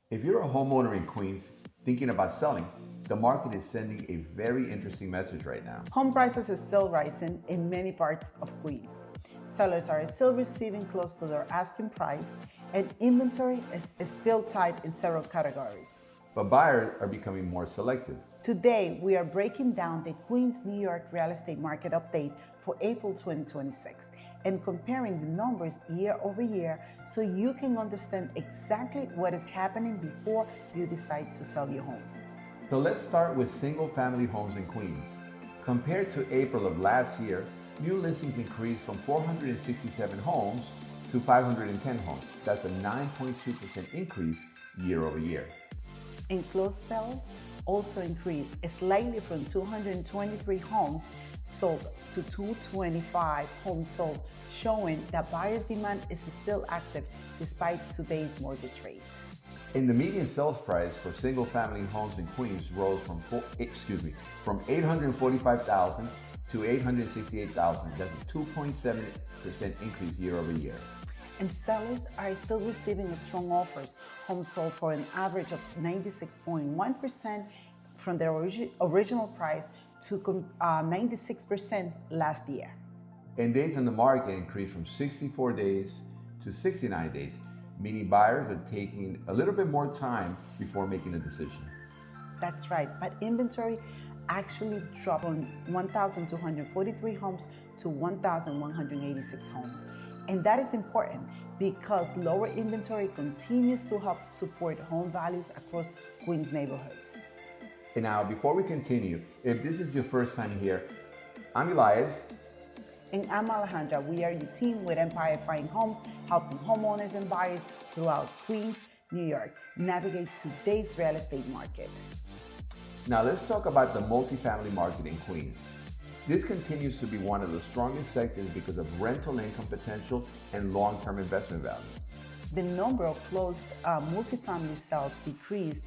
If you're a homeowner in Queens thinking about selling, the market is sending a very interesting message right now. Home prices are still rising in many parts of Queens. Sellers are still receiving close to their asking price, and inventory is still tight in several categories. But buyers are becoming more selective. Today, we are breaking down the Queens, New York real estate market update for April 2026 and comparing the numbers year over year so you can understand exactly what is happening before you decide to sell your home. So let's start with single-family homes in Queens. Compared to April of last year, new listings increased from 467 homes to 510 homes. That's a 9.2% increase year over year. Enclosed sales also increased slightly from 223 homes sold to 225 homes sold, showing that buyers' demand is still active despite today's mortgage rates. And the median sales price for single-family homes in Queens rose from 845,000 to 868,000. That's a 2.7% increase year over year. And sellers are still receiving strong offers. Homes sold for an average of 96.1% from their original price to 96% last year. And days on the market increased from 64 days to 69 days, meaning buyers are taking a little bit more time before making a decision. That's right, but inventory actually dropped from 1,243 homes to 1,186 homes. And that is important because lower inventory continues to help support home values across Queens neighborhoods. And now, before we continue, if this is your first time here, I'm Elias. And I'm Alejandra. We are your team with Empire Fine Homes, helping homeowners and buyers throughout Queens, New York, navigate today's real estate market. Now let's talk about the multifamily market in Queens. This continues to be one of the strongest sectors because of rental income potential and long-term investment value. The number of closed multifamily sales decreased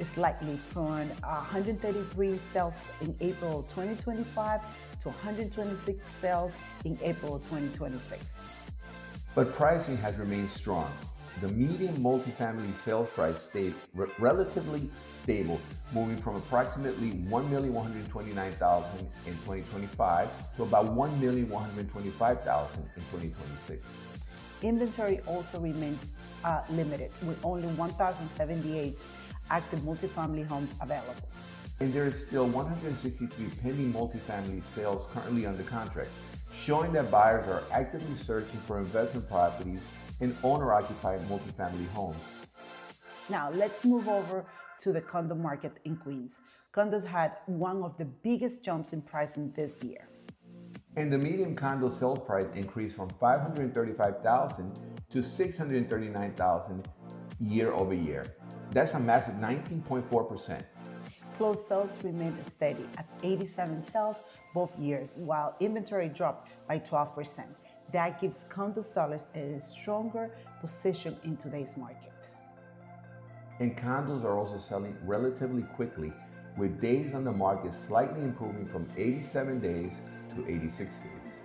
slightly from 133 sales in April 2025 to 126 sales in April 2026. But pricing has remained strong. The median multifamily sales price stayed relatively stable, moving from approximately $1,129,000 in 2025 to about $1,125,000 in 2026. Inventory also remains limited, with only 1,078 active multifamily homes available. And there is still 163 pending multifamily sales currently under contract, showing that buyers are actively searching for investment properties in owner-occupied multifamily homes. Now let's move over to the condo market in Queens. Condos had one of the biggest jumps in pricing this year. And the median condo sales price increased from $535,000 to $639,000 year over year. That's a massive 19.4%. Closed sales remained steady at 87 sales both years, while inventory dropped by 12%. That gives condo sellers a stronger position in today's market. And condos are also selling relatively quickly, with days on the market slightly improving from 87 days to 86 days.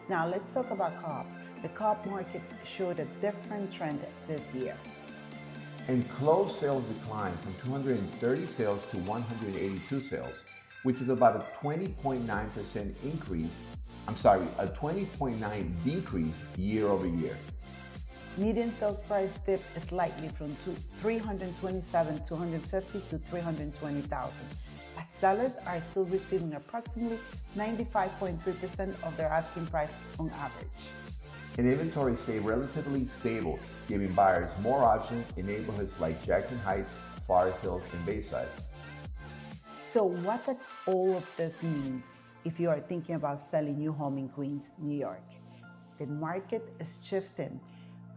Now let's talk about co-ops. The co-op market showed a different trend this year. And closed sales declined from 230 sales to 182 sales, which is about a 20.9% increase. A 20.9 decrease year over year. Median sales price dipped slightly from 327,250 to 320,000. As sellers are still receiving approximately 95.3% of their asking price on average. And inventory stayed relatively stable, giving buyers more options in neighborhoods like Jackson Heights, Forest Hills, and Bayside. So what does all of this mean if you are thinking about selling your home in Queens, New York? The market is shifting,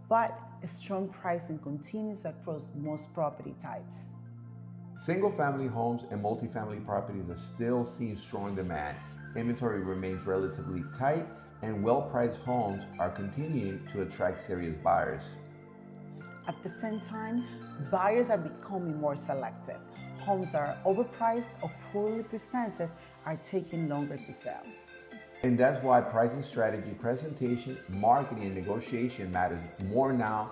but strong pricing continues across most property types. Single-family homes and multifamily properties are still seeing strong demand. Inventory remains relatively tight, and well-priced homes are continuing to attract serious buyers. At the same time, buyers are becoming more selective. Homes that are overpriced or poorly presented are taking longer to sell. And that's why pricing strategy, presentation, marketing, and negotiation matters more now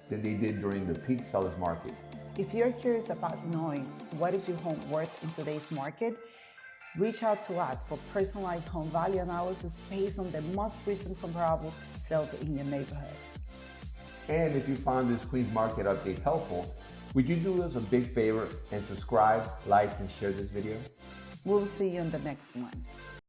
than they did during the peak seller's market. If you're curious about knowing what is your home worth in today's market, reach out to us for personalized home value analysis based on the most recent comparable sales in your neighborhood. And if you found this Queens Market Update helpful, would you do us a big favor and subscribe, like, and share this video? We'll see you in the next one.